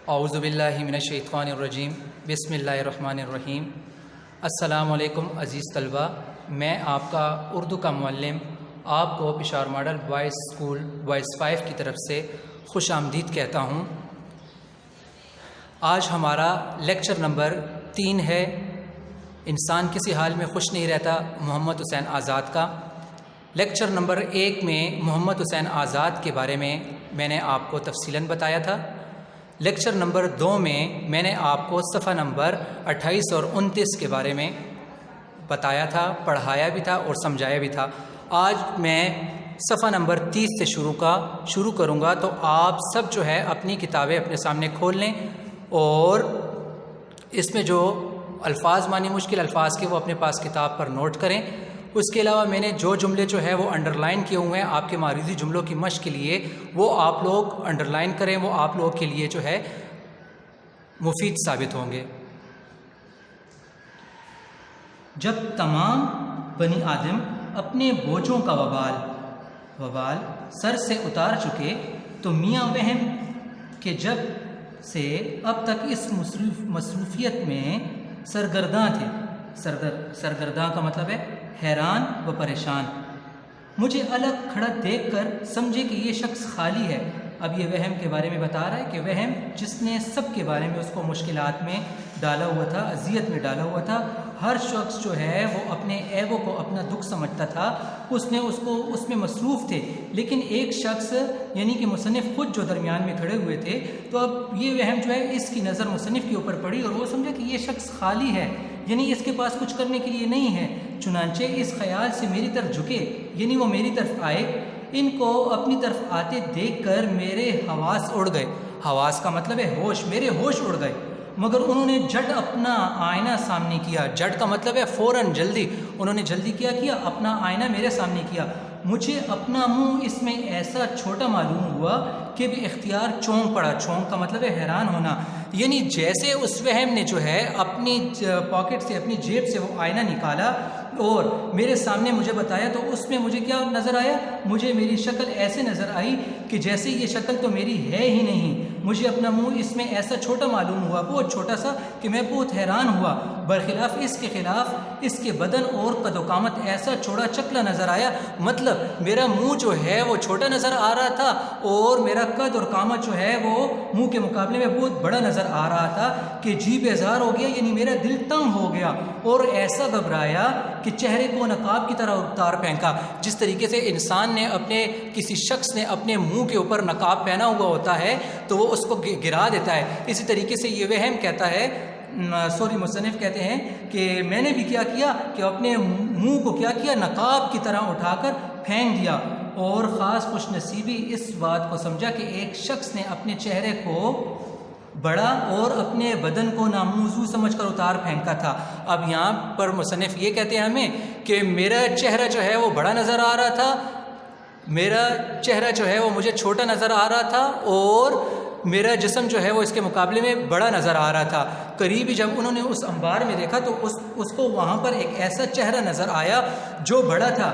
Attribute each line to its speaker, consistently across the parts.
Speaker 1: اعوذ باللہ من الشیطان الرجیم بسم اللہ الرحمن الرحیم۔ السلام علیکم عزیز طلبہ، میں آپ کا اردو کا معلم آپ کو Peshawar model boys school boys 5 کی طرف سے خوش آمدید کہتا ہوں۔ آج ہمارا لیکچر نمبر 3 ہے، انسان کسی حال میں خوش نہیں رہتا، محمد حسین آزاد کا۔ لیکچر نمبر 1 میں محمد حسین آزاد کے بارے میں نے آپ کو تفصیلاً بتایا تھا۔ لیکچر نمبر 2 میں نے آپ کو صفحہ نمبر 28 اور 29 کے بارے میں بتایا تھا، پڑھایا بھی تھا اور سمجھایا بھی تھا۔ آج میں صفحہ نمبر 30 سے شروع کروں گا، تو آپ سب جو ہے اپنی کتابیں اپنے سامنے کھول لیں اور اس میں جو الفاظ مانی مشکل الفاظ کے وہ اپنے پاس کتاب پر نوٹ کریں۔ اس کے علاوہ میں نے جو جملے جو ہے وہ انڈر لائن کیے ہوئے ہیں آپ کے معروضی جملوں کی مشق کے لیے، وہ آپ لوگ انڈر لائن کریں، وہ آپ لوگوں کے لیے جو ہے مفید ثابت ہوں گے۔ جب تمام بنی آدم اپنے بوجھوں کا وبال سر سے اتار چکے تو میاں وہم کہ جب سے اب تک اس مصروفیت میں سرگرداں تھے۔ سرگرداں کا مطلب ہے حیران و پریشان۔ مجھے الگ کھڑا دیکھ کر سمجھے کہ یہ شخص خالی ہے۔ اب یہ وہم کے بارے میں بتا رہا ہے کہ وہم جس نے سب کے بارے میں اس کو مشکلات میں ڈالا ہوا تھا، اذیت میں ڈالا ہوا تھا۔ ہر شخص جو ہے وہ اپنے عیبوں کو اپنا دکھ سمجھتا تھا، اس میں مصروف تھے، لیکن ایک شخص یعنی کہ مصنف خود جو درمیان میں کھڑے ہوئے تھے، تو اب یہ وہم جو ہے اس کی نظر مصنف کے اوپر پڑی اور وہ سمجھا کہ یہ شخص خالی ہے، یعنی اس کے پاس کچھ کرنے کے لیے نہیں ہے۔ چنانچہ اس خیال سے میری طرف جھکے، یعنی وہ میری طرف آئے۔ ان کو اپنی طرف آتے دیکھ کر میرے حواس اڑ گئے۔ حواس کا مطلب ہے ہوش، میرے ہوش اڑ گئے، مگر انہوں نے جھٹ اپنا آئینہ سامنے کیا۔ جھٹ کا مطلب ہے فوراً، جلدی۔ انہوں نے جلدی کیا اپنا آئینہ میرے سامنے کیا۔ مجھے اپنا منہ اس میں ایسا چھوٹا معلوم ہوا کہ بھی اختیار چونک پڑا۔ چونک کا مطلب ہے حیران ہونا، یعنی جیسے اس وہم نے جو ہے اپنی پاکٹ سے، اپنی جیب سے وہ آئینہ نکالا اور میرے سامنے مجھے بتایا، تو اس میں مجھے کیا نظر آیا؟ مجھے میری شکل ایسے نظر آئی کہ جیسے یہ شکل تو میری ہے ہی نہیں۔ مجھے اپنا منہ اس میں ایسا چھوٹا معلوم ہوا، بہت چھوٹا سا، کہ میں بہت حیران ہوا۔ برخلاف اس کے بدن اور قد و قامت ایسا چوڑا چکلا نظر آیا، مطلب میرا منہ جو ہے وہ چھوٹا نظر آ رہا تھا اور میرا قد اور قامت جو ہے وہ منہ کے مقابلے میں بہت بڑا نظر آ رہا تھا کہ جی بیزار ہو گیا، یعنی میرا دل تنگ ہو گیا اور ایسا گھبرایا کہ چہرے کو نقاب کی طرح اتار پھینکا۔ جس طریقے سے انسان نے کسی شخص نے اپنے منہ کے اوپر نقاب پہنا ہوا ہوتا ہے تو وہ اس کو گرا دیتا ہے، اسی طریقے سے یہ وہم کہتا ہے، مصنف کہتے ہیں کہ میں نے بھی کیا کہ اپنے منہ کو کیا نقاب کی طرح اٹھا کر پھینک دیا، اور خاص خوش نصیبی اس بات کو سمجھا کہ ایک شخص نے اپنے چہرے کو بڑا اور اپنے بدن کو ناموزوں سمجھ کر اتار پھینکا تھا۔ اب یہاں پر مصنف یہ کہتے ہیں ہمیں کہ میرا چہرہ جو ہے وہ بڑا نظر آ رہا تھا، میرا چہرہ جو ہے وہ مجھے چھوٹا نظر آ رہا تھا اور میرا جسم جو ہے وہ اس کے مقابلے میں بڑا نظر آ رہا تھا۔ قریبی جب انہوں نے اس انبار میں دیکھا تو اس کو وہاں پر ایک ایسا چہرہ نظر آیا جو بڑا تھا۔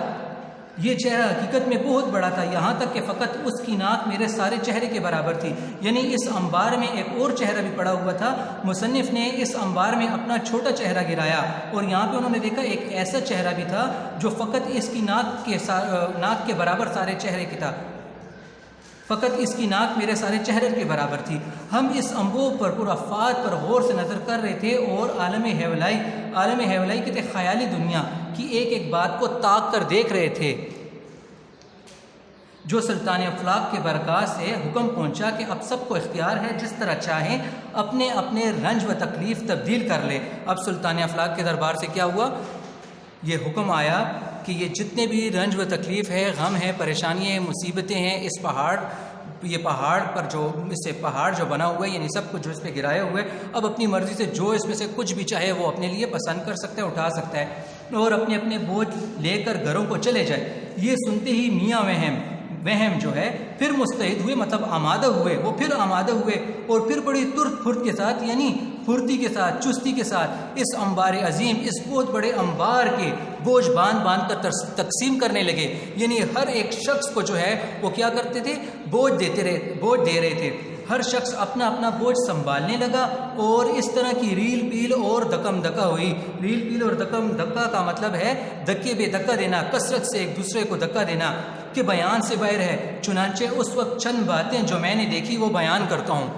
Speaker 1: یہ چہرہ حقیقت میں بہت بڑا تھا، یہاں تک کہ فقط اس کی ناک میرے سارے چہرے کے برابر تھی، یعنی اس انبار میں ایک اور چہرہ بھی پڑا ہوا تھا۔ مصنف نے اس انبار میں اپنا چھوٹا چہرہ گرایا اور یہاں پہ انہوں نے دیکھا ایک ایسا چہرہ بھی تھا جو فقط اس کی ناک کے برابر سارے چہرے کی تھا، فقط اس کی ناک میرے سارے چہرے کے برابر تھی۔ ہم اس انبوہ پر پرافات پر غور سے نظر کر رہے تھے اور عالم حیولائی کے خیالی دنیا کی ایک ایک بات کو تاک کر دیکھ رہے تھے، جو سلطان افلاک کے برکات سے حکم پہنچا کہ اب سب کو اختیار ہے جس طرح چاہیں اپنے اپنے رنج و تکلیف تبدیل کر لے۔ اب سلطان افلاک کے دربار سے کیا ہوا؟ یہ حکم آیا کہ یہ جتنے بھی رنج و تکلیف ہے، غم ہے، پریشانیاں ہیں، مصیبتیں ہیں، اس پہاڑ جو بنا ہوا ہے، یعنی سب کچھ جو اس پہ گرایا ہوا ہے، اب اپنی مرضی سے جو اس میں سے کچھ بھی چاہے وہ اپنے لیے پسند کر سکتا ہے، اٹھا سکتا ہے اور اپنے اپنے بوجھ لے کر گھروں کو چلے جائے۔ یہ سنتے ہی میاں وہم جو ہے پھر مستعد ہوئے، مطلب آمادہ ہوئے، وہ پھر آمادہ ہوئے اور پھر بڑی ترت پھرت کے ساتھ، یعنی پھرتی کے ساتھ، چستی کے ساتھ اس انبار عظیم، اس بہت بڑے انبار کے بوجھ باندھ باندھ کر تقسیم کرنے لگے. یعنی ہر ایک شخص کو جو ہے وہ کیا کرتے تھے؟ بوجھ دے رہے تھے. ہر شخص اپنا اپنا بوجھ سنبھالنے لگا اور اس طرح کی ریل پیل اور دکم دکا ہوئی. ریل پیل اور دکم دکا کا مطلب ہے دھکے بے دھکا دینا، کثرت سے ایک دوسرے کو دھکا دینا کہ بیان سے باہر ہے. چنانچہ اس وقت چند باتیں جو میں نے دیکھی وہ بیان کرتا ہوں.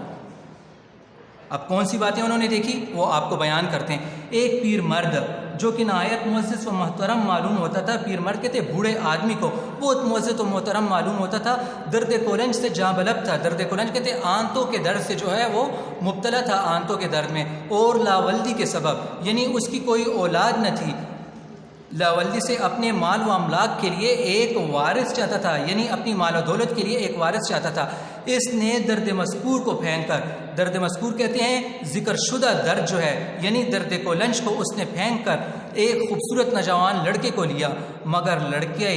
Speaker 1: اب کون سی باتیں انہوں نے دیکھی وہ آپ کو بیان کرتے ہیں. ایک پیر مرد جو کہ نہایت معزز و محترم معلوم ہوتا تھا. پیر مرد کہتے بوڑھے آدمی کو بہت معزز و محترم معلوم ہوتا تھا. درد کولنج سے جاں بلب تھا. درد کولنج کہتے آنتوں کے درد سے جو ہے وہ مبتلا تھا، آنتوں کے درد میں. اور لاولدی کے سبب، یعنی اس کی کوئی اولاد نہ تھی. لاولدی سے اپنے مال و املاک کے لیے ایک وارث چاہتا تھا، یعنی اپنی مال و دولت کے لیے ایک وارث چاہتا تھا. اس نے درد مذکور کو پھینک کر، درد مذکور کہتے ہیں ذکر شدہ درد جو ہے، یعنی درد کولنج کو اس نے پھینک کر ایک خوبصورت نوجوان لڑکے کو لیا. مگر لڑکے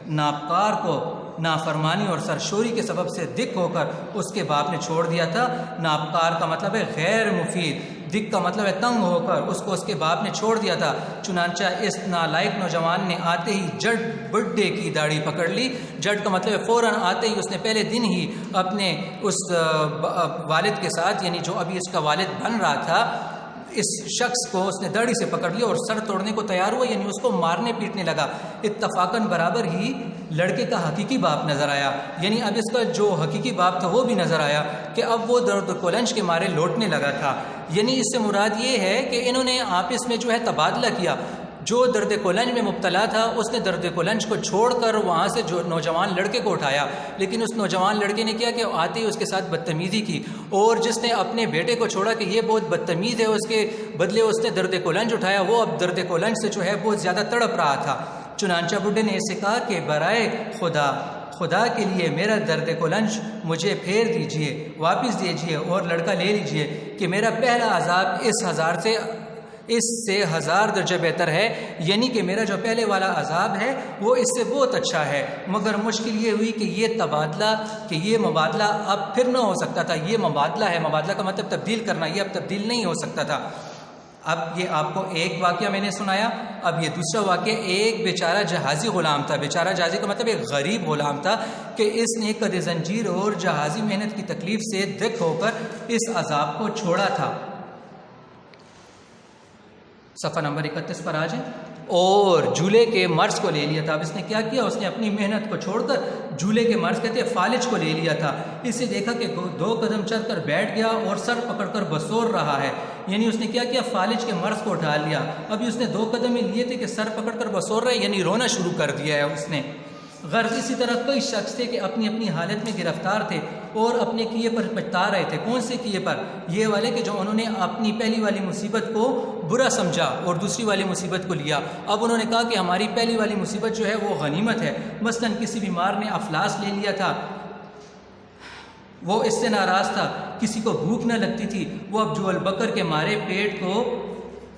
Speaker 1: ناپکار کو نافرمانی اور سرشوری کے سبب سے دکھ ہو کر اس کے باپ نے چھوڑ دیا تھا. ناپکار کا مطلب ہے غیر مفید، دکھ کا مطلب ہے تنگ ہو کر اس کو اس کے باپ نے چھوڑ دیا تھا. چنانچہ اس نالائق نوجوان نے آتے ہی جٹ بڈھے کی داڑھی پکڑ لی. جٹ کا مطلب ہے فوراً آتے ہی اس نے پہلے دن ہی اپنے اس والد کے ساتھ، یعنی جو ابھی اس کا والد بن رہا تھا، اس شخص کو اس نے داڑھی سے پکڑ لیا اور سر توڑنے کو تیار ہوا، یعنی اس کو مارنے پیٹنے لگا. اتفاقاً برابر ہی لڑکے کا حقیقی باپ نظر آیا، یعنی اب اس کا جو حقیقی باپ تھا وہ بھی نظر آیا کہ اب وہ درد کولنج کے مارے لوٹنے لگا تھا. یعنی اس سے مراد یہ ہے کہ انہوں نے آپس میں جو ہے تبادلہ کیا. جو درد کولنج میں مبتلا تھا اس نے درد کولنج کو چھوڑ کر وہاں سے جو نوجوان لڑکے کو اٹھایا، لیکن اس نوجوان لڑکے نے کیا کہ آتے ہی اس کے ساتھ بدتمیزی کی. اور جس نے اپنے بیٹے کو چھوڑا کہ یہ بہت بدتمیز ہے، اس کے بدلے اس نے درد کولنج اٹھایا. وہ اب درد کولنج سے جو ہے بہت زیادہ تڑپ رہا تھا. چنانچہ بڈھے نے اسے کہا کہ برائے خدا کے لیے میرا درد کولنج مجھے پھیر دیجئے، واپس دیجئے اور لڑکا لے لیجئے کہ میرا پہلا عذاب اس سے 1000 درجہ بہتر ہے. یعنی کہ میرا جو پہلے والا عذاب ہے وہ اس سے بہت اچھا ہے. مگر مشکل یہ ہوئی کہ یہ مبادلہ اب پھر نہ ہو سکتا تھا. یہ مبادلہ ہے، مبادلہ کا مطلب تبدیل کرنا، یہ اب تبدیل نہیں ہو سکتا تھا. اب یہ آپ کو ایک واقعہ میں نے سنایا. اب یہ دوسرا واقعہ، ایک بیچارہ جہازی غلام تھا. بیچارہ جہازی کا مطلب ایک غریب غلام تھا کہ اس نے قد زنجیر اور جہازی محنت کی تکلیف سے دکھ ہو کر اس عذاب کو چھوڑا تھا. صفحہ نمبر 31 پر آ جائیں. اور جھولے کے مرض کو لے لیا تھا. اب اس نے کیا کیا؟ اس نے اپنی محنت کو چھوڑ کر جھولے کے مرض کہتے ہیں فالج کو لے لیا تھا. اسے دیکھا کہ 2 قدم چل کر بیٹھ گیا اور سر پکڑ کر بسور رہا ہے. یعنی اس نے کیا کیا؟ فالج کے مرض کو اٹھا لیا. ابھی اس نے 2 قدم ہی لیے تھے کہ سر پکڑ کر بسور رہا ہے، یعنی رونا شروع کر دیا ہے اس نے. غرض اسی طرح کئی شخص تھے کہ اپنی اپنی حالت میں گرفتار تھے اور اپنے کیے پر پچھتا رہے تھے. کون سے کیے پر؟ یہ والے کہ جو انہوں نے اپنی پہلی والی مصیبت کو برا سمجھا اور دوسری والی مصیبت کو لیا. اب انہوں نے کہا کہ ہماری پہلی والی مصیبت جو ہے وہ غنیمت ہے. مثلا کسی بیمار نے افلاس لے لیا تھا، وہ اس سے ناراض تھا. کسی کو بھوک نہ لگتی تھی، وہ اب جو البکر کے مارے پیٹ کو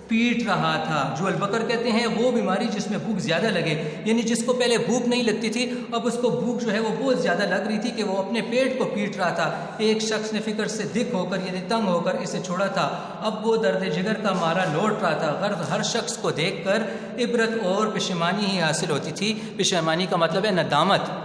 Speaker 1: پیٹ رہا تھا. جو البکر کہتے ہیں وہ بیماری جس میں بھوک زیادہ لگے، یعنی جس کو پہلے بھوک نہیں لگتی تھی اب اس کو بھوک جو ہے وہ بہت زیادہ لگ رہی تھی کہ وہ اپنے پیٹ کو پیٹ رہا تھا. ایک شخص نے فکر سے دکھ ہو کر یعنی تنگ ہو کر اسے چھوڑا تھا. اب وہ درد جگر کا مارا لوٹ رہا تھا. غرض ہر شخص کو دیکھ کر عبرت اور پشیمانی ہی حاصل ہوتی تھی. پشیمانی کا مطلب ہے ندامت.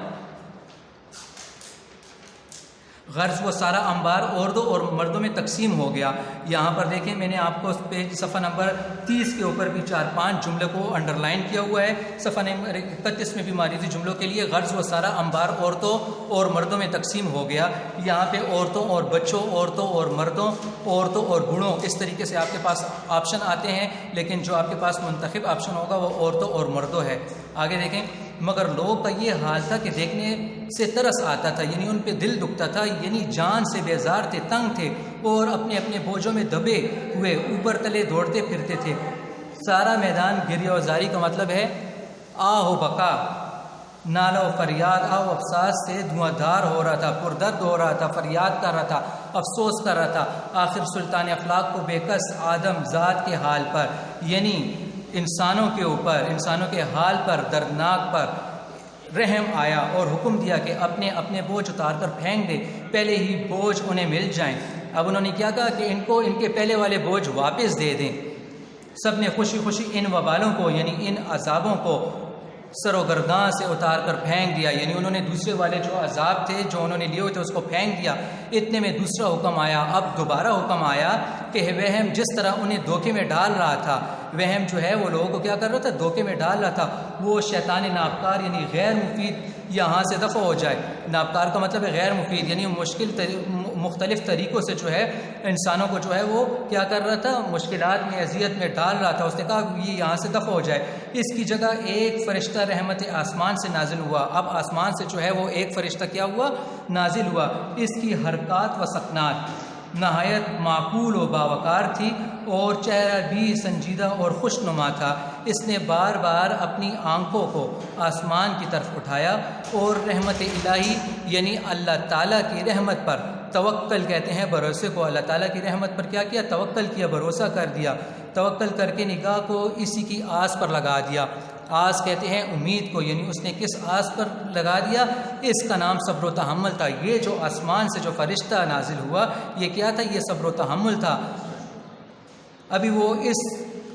Speaker 1: غرض وہ سارا انبار عورتوں اور مردوں میں تقسیم ہو گیا. یہاں پر دیکھیں میں نے آپ کو پیج صفحہ نمبر 30 کے اوپر بھی 4-5 جملے کو انڈر لائن کیا ہوا ہے. صفحہ نمبر 31 میں بھی معرضی جملوں کے لیے. غرض وہ سارا انبار عورتوں اور مردوں میں تقسیم ہو گیا. یہاں پہ عورتوں اور بچوں، عورتوں اور مردوں، عورتوں اور بوڑھوں، اس طریقے سے آپ کے پاس آپشن آتے ہیں، لیکن جو آپ کے پاس منتخب آپشن ہوگا وہ عورتوں اور مردوں ہے. آگے دیکھیں. مگر لوگ کا یہ حال تھا کہ دیکھنے سے ترس آتا تھا، یعنی ان پہ دل دکھتا تھا، یعنی جان سے بیزار تھے، تنگ تھے اور اپنے اپنے بوجھوں میں دبے ہوئے اوپر تلے دوڑتے پھرتے تھے. سارا میدان گریہ و زاری کا مطلب ہے آہ و بکا، نالہ و فریاد، آہ و افساس سے دھواں دھار ہو رہا تھا، پردرد ہو رہا تھا، فریاد کر رہا تھا، افسوس کر رہا تھا. آخر سلطان افلاق کو بے کس آدم ذات کے حال پر، یعنی انسانوں کے اوپر، انسانوں کے حال پر، دردناک پر رحم آیا اور حکم دیا کہ اپنے اپنے بوجھ اتار کر پھینک دے، پہلے ہی بوجھ انہیں مل جائیں۔ اب انہوں نے کیا کہا کہ ان کو ان کے پہلے والے بوجھ واپس دے دیں۔ سب نے خوشی خوشی ان وبالوں کو یعنی ان عذابوں کو سر و گرداں سے اتار کر پھینک دیا، یعنی انہوں نے دوسرے والے جو عذاب تھے جو انہوں نے لیے ہوئے تھے اس کو پھینک دیا۔ اتنے میں دوسرا حکم آیا، اب دوبارہ حکم آیا کہ وہم جس طرح انہیں دھوکے میں ڈال رہا تھا، وہم جو ہے وہ لوگوں کو کیا کر رہا تھا، دھوکے میں ڈال رہا تھا، وہ شیطان ناپکار یعنی غیر مفید یہاں سے دفع ہو جائے۔ ناپکار کا مطلب ہے غیر مفید، یعنی مختلف طریقوں سے جو ہے انسانوں کو جو ہے وہ کیا کر رہا تھا، مشکلات میں اذیت میں ڈال رہا تھا۔ اس نے کہا یہ یہاں سے دفع ہو جائے۔ اس کی جگہ ایک فرشتہ رحمت آسمان سے نازل ہوا۔ اب آسمان سے جو ہے وہ ایک فرشتہ کیا ہوا، نازل ہوا۔ اس کی حرکات و سکنات نہایت معقول و باوقار تھی اور چہرہ بھی سنجیدہ اور خوش نما تھا۔ اس نے بار بار اپنی آنکھوں کو آسمان کی طرف اٹھایا اور رحمت الہی یعنی اللہ تعالیٰ کی رحمت پر توکل کہتے ہیں بھروسے کو، اللہ تعالیٰ کی رحمت پر کیا کیا، توکل کیا، بھروسہ کر دیا۔ توکل کر کے نگاہ کو اسی کی آس پر لگا دیا۔ آس کہتے ہیں امید کو، یعنی اس نے کس آس پر لگا دیا، اس کا نام صبر و تحمل تھا۔ یہ جو آسمان سے جو فرشتہ نازل ہوا یہ کیا تھا، یہ صبر و تحمل تھا۔ ابھی وہ اس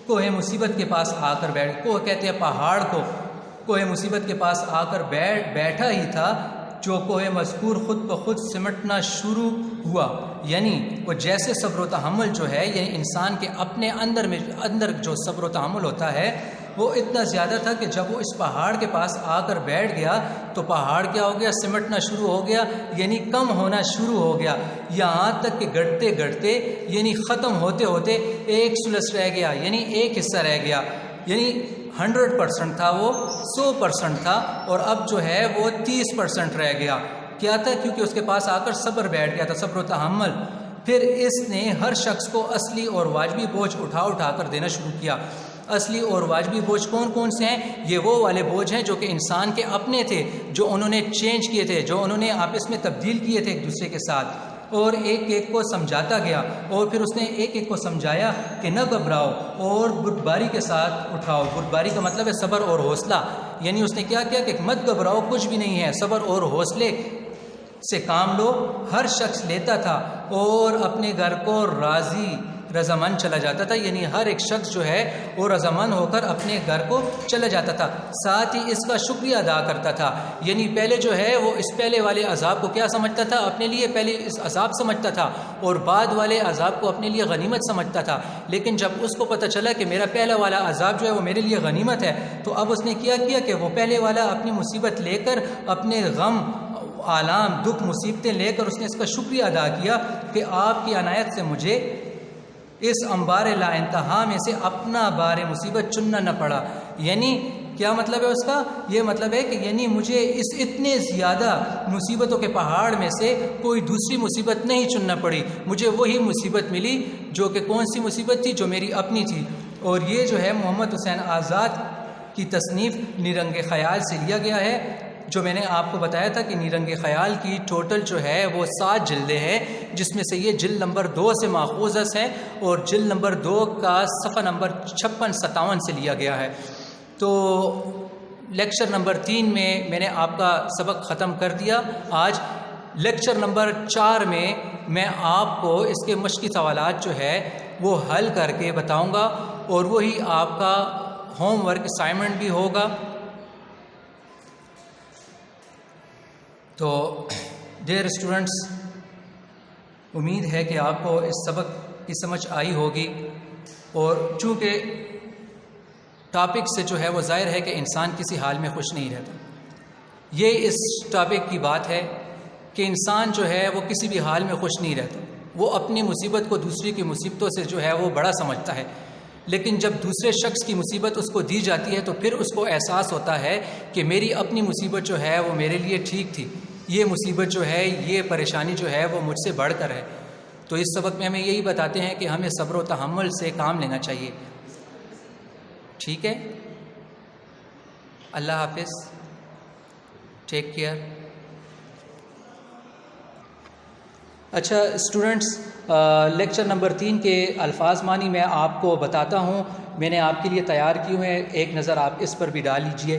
Speaker 1: کوہ مصیبت کے پاس آ کر کوہ کہتے ہیں پہاڑ کو، کوہ مصیبت کے پاس آ کر بیٹھا ہی تھا جو کوہ مذکور خود بخود سمٹنا شروع ہوا۔ یعنی وہ جیسے صبر و تحمل جو ہے، یعنی انسان کے اپنے اندر جو صبر و تحمل ہوتا ہے وہ اتنا زیادہ تھا کہ جب وہ اس پہاڑ کے پاس آ کر بیٹھ گیا تو پہاڑ کیا ہو گیا، سمٹنا شروع ہو گیا، یعنی کم ہونا شروع ہو گیا، یہاں تک کہ گڑتے گڑتے یعنی ختم ہوتے ہوتے ایک ثلث رہ گیا، یعنی ایک حصہ رہ گیا، یعنی 100% تھا وہ 100% تھا، اور اب جو ہے وہ 30% رہ گیا۔ کیا تھا؟ کیونکہ اس کے پاس آ کر صبر بیٹھ گیا تھا، صبر و تحمل۔ پھر اس نے ہر شخص کو اصلی اور واجبی بوجھ اٹھا کر دینا شروع کیا۔ اصلی اور واجبی بوجھ کون کون سے ہیں؟ یہ وہ والے بوجھ ہیں جو کہ انسان کے اپنے تھے، جو انہوں نے چینج کیے تھے، جو انہوں نے آپس میں تبدیل کیے تھے ایک دوسرے کے ساتھ، اور ایک ایک کو سمجھاتا گیا، اور پھر اس نے ایک ایک کو سمجھایا کہ نہ گھبراؤ اور بردباری کے ساتھ اٹھاؤ۔ بردباری کا مطلب ہے صبر اور حوصلہ، یعنی اس نے کیا کیا کہ مت گھبراؤ، کچھ بھی نہیں ہے، صبر اور حوصلے سے کام لو۔ ہر شخص لیتا تھا اور اپنے گھر کو راضی رضامند چلا جاتا تھا، یعنی ہر ایک شخص جو ہے وہ رضامند ہو کر اپنے گھر کو چلا جاتا تھا، ساتھ ہی اس کا شکریہ ادا کرتا تھا۔ یعنی پہلے جو ہے وہ اس پہلے والے عذاب کو کیا سمجھتا تھا، اپنے لیے پہلے اس عذاب سمجھتا تھا، اور بعد والے عذاب کو اپنے لیے غنیمت سمجھتا تھا۔ لیکن جب اس کو پتہ چلا کہ میرا پہلا والا عذاب جو ہے وہ میرے لیے غنیمت ہے، تو اب اس نے کیا کہ وہ پہلے والا اپنی مصیبت لے کر، اپنے غم آلام دکھ مصیبتیں لے کر اس نے اس کا شکریہ ادا کیا کہ آپ کی عنایت سے مجھے اس انبار لا انتہا میں سے اپنا بار مصیبت چننا نہ پڑا۔ یعنی کیا مطلب ہے اس کا؟ یہ مطلب ہے کہ یعنی مجھے اس اتنے زیادہ مصیبتوں کے پہاڑ میں سے کوئی دوسری مصیبت نہیں چننا پڑی، مجھے وہی مصیبت ملی جو کہ کون سی مصیبت تھی، جو میری اپنی تھی۔ اور یہ جو ہے محمد حسین آزاد کی تصنیف نیرنگ خیال سے لیا گیا ہے، جو میں نے آپ کو بتایا تھا کہ نیرنگ خیال کی ٹوٹل جو ہے وہ 7 جلدیں ہیں، جس میں سے یہ جلد نمبر 2 سے ماخوذ ہے، اور جلد نمبر 2 کا صفحہ نمبر 56-57 سے لیا گیا ہے۔ تو لیکچر نمبر 3 میں نے آپ کا سبق ختم کر دیا۔ آج لیکچر نمبر 4 میں آپ کو اس کے مشقی سوالات جو ہے وہ حل کر کے بتاؤں گا، اور وہی آپ کا ہوم ورک اسائنمنٹ بھی ہوگا۔ تو ڈیئر اسٹوڈنٹس، امید ہے کہ آپ کو اس سبق کی سمجھ آئی ہوگی، اور چونکہ ٹاپک سے جو ہے وہ ظاہر ہے کہ انسان کسی حال میں خوش نہیں رہتا، یہ اس ٹاپک کی بات ہے کہ انسان جو ہے وہ کسی بھی حال میں خوش نہیں رہتا، وہ اپنی مصیبت کو دوسری کی مصیبتوں سے جو ہے وہ بڑا سمجھتا ہے، لیکن جب دوسرے شخص کی مصیبت اس کو دی جاتی ہے تو پھر اس کو احساس ہوتا ہے کہ میری اپنی مصیبت جو ہے وہ میرے لیے ٹھیک تھی، یہ مصیبت جو ہے، یہ پریشانی جو ہے وہ مجھ سے بڑھ کر ہے۔ تو اس سبق میں ہمیں یہی بتاتے ہیں کہ ہمیں صبر و تحمل سے کام لینا چاہیے۔ ٹھیک ہے، اللہ حافظ، ٹیک کیئر۔ اچھا اسٹوڈنٹس، لیکچر نمبر 3 کے الفاظ معنی میں آپ کو بتاتا ہوں، میں نے آپ کے لیے تیار کی ہوئے ہیں، ایک نظر آپ اس پر بھی ڈال لیجئے۔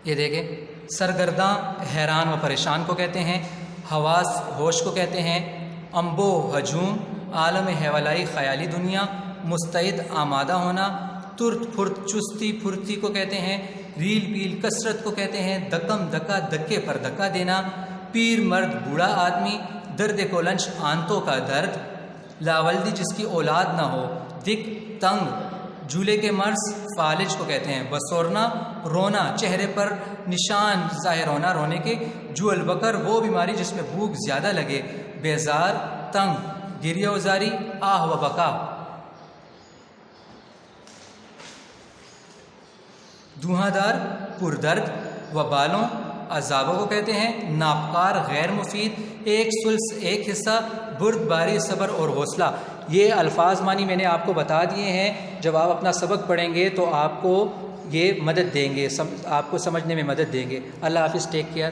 Speaker 1: یہ دیکھیں، سرگرداں حیران و پریشان کو کہتے ہیں، حواس ہوش کو کہتے ہیں، امبو ہجوم عالم حولائی خیالی دنیا، مستعد آمادہ ہونا، ترت پھرت چستی پھرتی کو کہتے ہیں، ریل پیل کثرت کو کہتے ہیں، دکم دکا دکے پر دکا دینا، پیر مرد بوڑھا آدمی، درد کولنچ آنتوں کا درد، لاولدی جس کی اولاد نہ ہو، دک تنگ جھولے کے مرض فالج کو کہتے ہیں، بسورنا رونا چہرے پر نشان ظاہر ہونا رونے کے، جو البکر وہ بیماری جس میں بھوک زیادہ لگے، بیزار تنگ گریہ وزاری آہ و بکا، دھواں دار پردرد، وبالوں عذابوں کو کہتے ہیں، ناپکار غیر مفید، ایک ثلث ایک حصہ، برد باری صبر اور حوصلہ۔ یہ الفاظ معنی میں نے آپ کو بتا دیے ہیں، جب آپ اپنا سبق پڑھیں گے تو آپ کو یہ مدد دیں گے، آپ کو سمجھنے میں مدد دیں گے۔ اللہ حافظ، ٹیک کیئر۔